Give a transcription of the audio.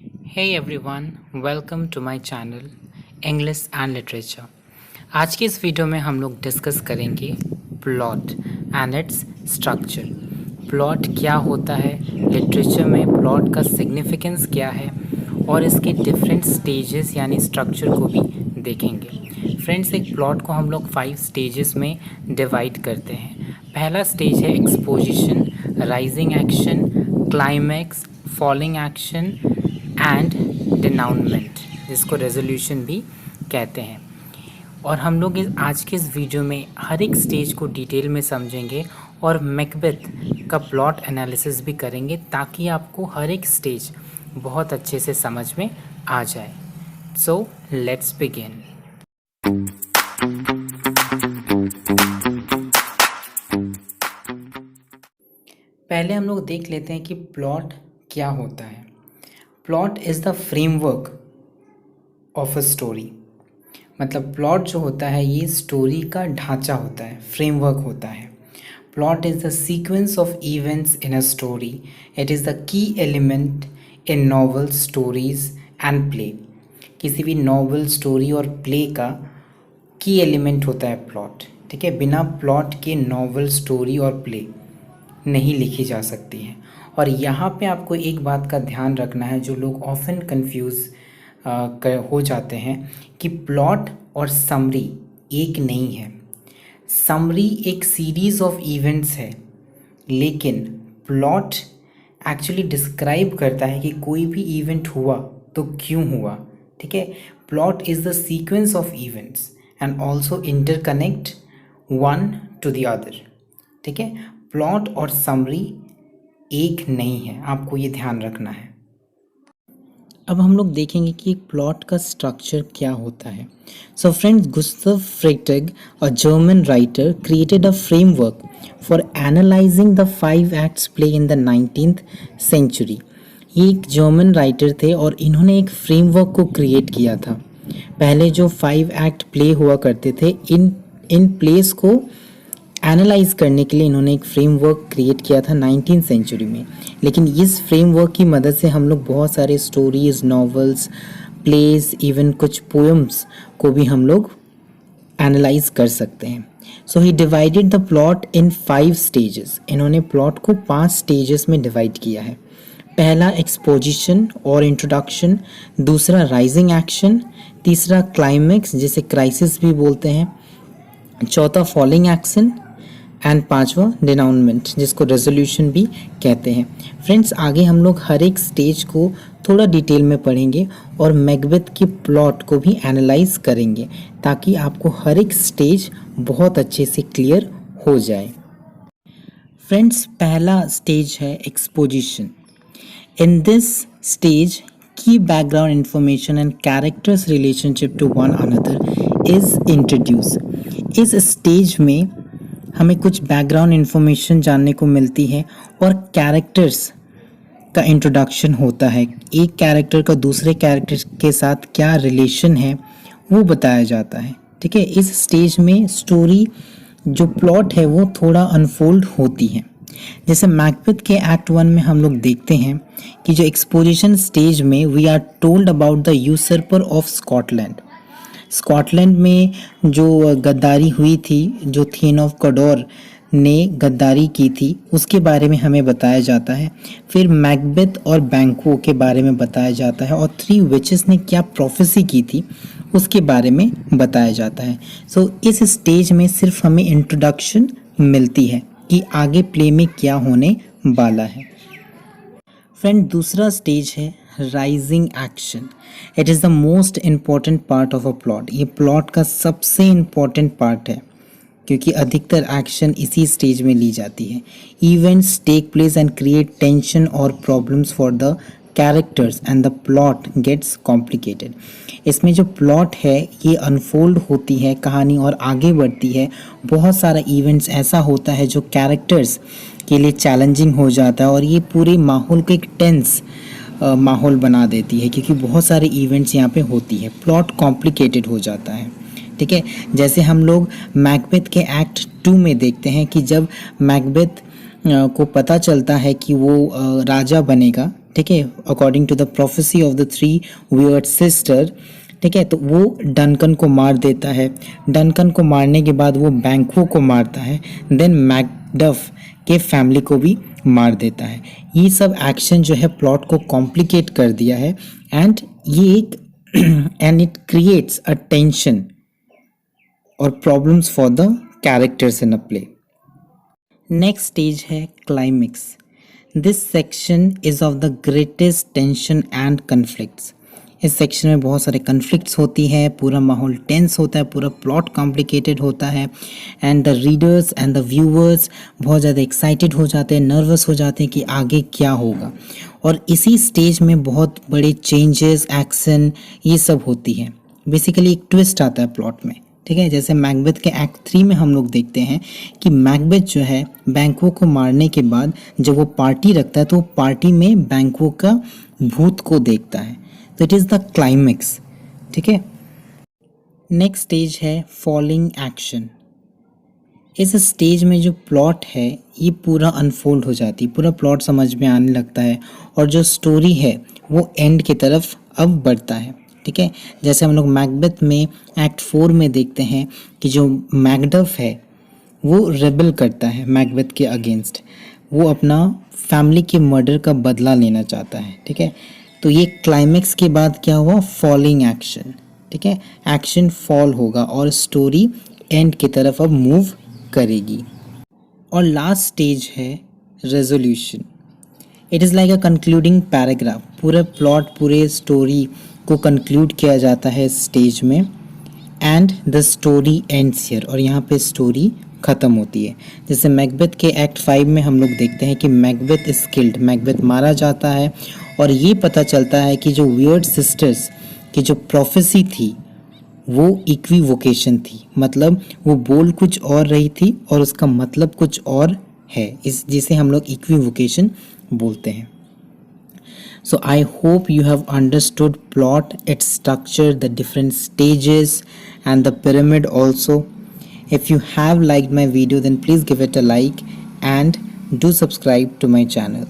Hey everyone, welcome to my channel English and Literature। आज की इस वीडियो में हम लोग डिस्कस करेंगे plot and its structure. Plot क्या होता है, लिटरेचर में प्लॉट का सिग्निफिकेंस क्या है और इसके डिफरेंट स्टेजेस यानी स्ट्रक्चर को भी देखेंगे। फ्रेंड्स, एक प्लॉट को हम लोग 5 स्टेजेस में डिवाइड करते हैं। पहला स्टेज है exposition, rising action, climax, falling action and denouement, जिसको रेजोल्यूशन भी कहते हैं। और हम लोग आज के इस वीडियो में हर एक स्टेज को डिटेल में समझेंगे और मैकबेथ का प्लॉट एनालिसिस भी करेंगे ताकि आपको हर एक स्टेज बहुत अच्छे से समझ में आ जाए। So let's begin. पहले हम लोग देख लेते हैं कि प्लॉट क्या होता है। Plot is the framework of a story. मतलब प्लॉट जो होता है ये स्टोरी का ढांचा होता है, फ्रेमवर्क होता है। Plot is the sequence of events in a story. It is the key element in novel, stories and play. किसी भी नॉवल, स्टोरी और प्ले का की एलिमेंट होता है प्लॉट। ठीक है, बिना प्लॉट के नॉवल, स्टोरी और प्ले नहीं लिखी जा सकती है। और यहाँ पे आपको एक बात का ध्यान रखना है, जो लोग ऑफन कंफ्यूज हो जाते हैं कि प्लॉट और समरी एक नहीं है। समरी एक सीरीज़ ऑफ इवेंट्स है, लेकिन प्लॉट एक्चुअली डिस्क्राइब करता है कि कोई भी इवेंट हुआ तो क्यों हुआ। ठीक है, plot is the sequence of events and also interconnect one two the other. ठीक है, प्लॉट और समरी एक नहीं है, आपको ये ध्यान रखना है। अब हम लोग देखेंगे कि एक प्लॉट का स्ट्रक्चर क्या होता है। So friends, Gustav Freytag, a German writer, created a framework for analysing the 5 acts play in the 19th century. ये एक जर्मन राइटर थे और इन्होंने एक फ्रेमवर्क को क्रिएट किया था। पहले जो 5 एक्ट प्ले हुआ करते थे, इन प्लेस को एनालाइज करने के लिए इन्होंने एक फ्रेमवर्क क्रिएट किया था 19th सेंचुरी में। लेकिन इस फ्रेमवर्क की मदद से हम लोग बहुत सारे स्टोरीज, नॉवेल्स, प्लेस, इवन कुछ पोएम्स को भी हम लोग एनालाइज कर सकते हैं। So he divided the plot in 5 stages. इन्होंने प्लॉट को 5 स्टेजेस में डिवाइड किया है। पहला एक्सपोजिशन और इंट्रोडक्शन, दूसरा राइजिंग एक्शन, तीसरा क्लाइमैक्स जिसे क्राइसिस भी बोलते हैं, चौथा फॉलिंग एक्शन एंड पांचवा डिनाउनमेंट जिसको रेजोल्यूशन भी कहते हैं। फ्रेंड्स, आगे हम लोग हर एक स्टेज को थोड़ा डिटेल में पढ़ेंगे और मैकबेथ के प्लॉट को भी एनालाइज करेंगे ताकि आपको हर एक स्टेज बहुत अच्छे से क्लियर हो जाए। फ्रेंड्स, पहला स्टेज है एक्सपोजिशन। इन दिस स्टेज की background information and characters relationship to one another is introduce. इस स्टेज में हमें कुछ बैकग्राउंड इंफॉर्मेशन जानने को मिलती है और कैरेक्टर्स का इंट्रोडक्शन होता है। एक कैरेक्टर का दूसरे कैरेक्टर के साथ क्या रिलेशन है वो बताया जाता है। ठीक है, इस स्टेज में स्टोरी जो प्लॉट है वो थोड़ा अनफोल्ड होती है। जैसे मैकबेथ के एक्ट 1 में हम लोग देखते हैं कि जो एक्सपोजिशन स्टेज में we are told about the usurper of Scotland. Scotland में जो गद्दारी हुई थी, जो थीन ऑफ कॉडोर ने गद्दारी की थी, उसके बारे में हमें बताया जाता है। फिर मैकबेथ और बैंक्वो के बारे में बताया जाता है और 3 विचेस ने क्या प्रोफेसी की थी उसके बारे में बताया जाता है। सो इस स्टेज में सिर्फ हमें इंट्रोडक्शन मिलती है कि आगे प्ले में क्या होने वाला है। फ्रेंड, दूसरा स्टेज है rising action. It is the most important part of a plot. ये प्लॉट का सबसे इम्पॉर्टेंट पार्ट है क्योंकि अधिकतर एक्शन इसी स्टेज में ली जाती है। Events take place and create tension और problems for the characters and the plot gets complicated. इसमें जो प्लॉट है ये अनफोल्ड होती है कहानी और आगे बढ़ती है। बहुत सारा इवेंट्स ऐसा होता है जो कैरेक्टर्स के लिए चैलेंजिंग हो जाता है और ये पूरे माहौल को एक टेंस माहौल बना देती है क्योंकि बहुत सारे इवेंट्स यहाँ पे होती है। प्लॉट कॉम्प्लिकेटेड हो जाता है। ठीक है, जैसे हम लोग मैकबेथ के एक्ट 2 में देखते हैं कि जब मैकबेथ को पता चलता है कि वो राजा बनेगा, ठीक है, according to the prophecy of the three weird sister. ठीक है, तो वो डनकन को मार देता है। डनकन को मारने के बाद वो बैंक्वो को मारता है, देन मैकडफ के फैमिली को भी मार देता है। ये सब एक्शन जो है प्लॉट को कॉम्प्लिकेट कर दिया है एंड ये एक and it creates a tension और problems for the characters in a play. Next stage है climax. This section is of the greatest tension and conflicts. इस सेक्शन में बहुत सारे कन्फ्लिक्ट्स होती है, पूरा माहौल टेंस होता है, पूरा प्लॉट कॉम्प्लिकेटेड होता है and the readers and the viewers बहुत ज़्यादा एक्साइटेड हो जाते हैं, नर्वस हो जाते हैं कि आगे क्या होगा। और इसी स्टेज में बहुत बड़े चेंजेस, एक्शन ये सब होती है। बेसिकली एक ट्विस्ट आता है प्लॉट में। ठीक है, जैसे मैकबेथ के एक्ट 3 में हम लोग देखते हैं कि मैकबेथ जो है बैंक्वो को मारने के बाद जब वो पार्टी रखता है तो वो पार्टी में बैंक्वो का भूत को देखता है। तो इट इज़ द क्लाइमेक्स। ठीक है, नेक्स्ट स्टेज है फॉलिंग एक्शन। इस स्टेज में जो प्लॉट है ये पूरा अनफोल्ड हो जाती है, पूरा प्लॉट समझ में आने लगता है और जो स्टोरी है वो एंड की तरफ अब बढ़ता है। ठीक है, जैसे हम लोग मैकबेथ में एक्ट 4 में देखते हैं कि जो मैकडफ है वो रेबल करता है मैकबेथ के अगेंस्ट, वो अपना फैमिली के मर्डर का बदला लेना चाहता है। ठीक है, तो ये क्लाइमेक्स के बाद क्या हुआ, फॉलिंग एक्शन। ठीक है, एक्शन फॉल होगा और स्टोरी एंड की तरफ अब मूव करेगी। और लास्ट स्टेज है resolution. It is like a concluding paragraph. पूरे प्लॉट, पूरे स्टोरी को कंक्लूड किया जाता है स्टेज में and the story ends here. और यहाँ पे स्टोरी ख़त्म होती है। जैसे मैकबेथ के एक्ट 5 में हम लोग देखते हैं कि मैकबेथ इज किल्ड, मैकबेथ मारा जाता है और ये पता चलता है कि जो वियर्ड सिस्टर्स की जो प्रोफेसी थी वो इक्विवोकेशन थी, मतलब वो बोल कुछ और रही थी और उसका मतलब कुछ और है, इस जिसे हम लोग इक्विवोकेशन बोलते हैं। So I hope you have understood plot, its structure, the different stages and the pyramid also. If you have liked my video then please give it a like and do subscribe to my channel.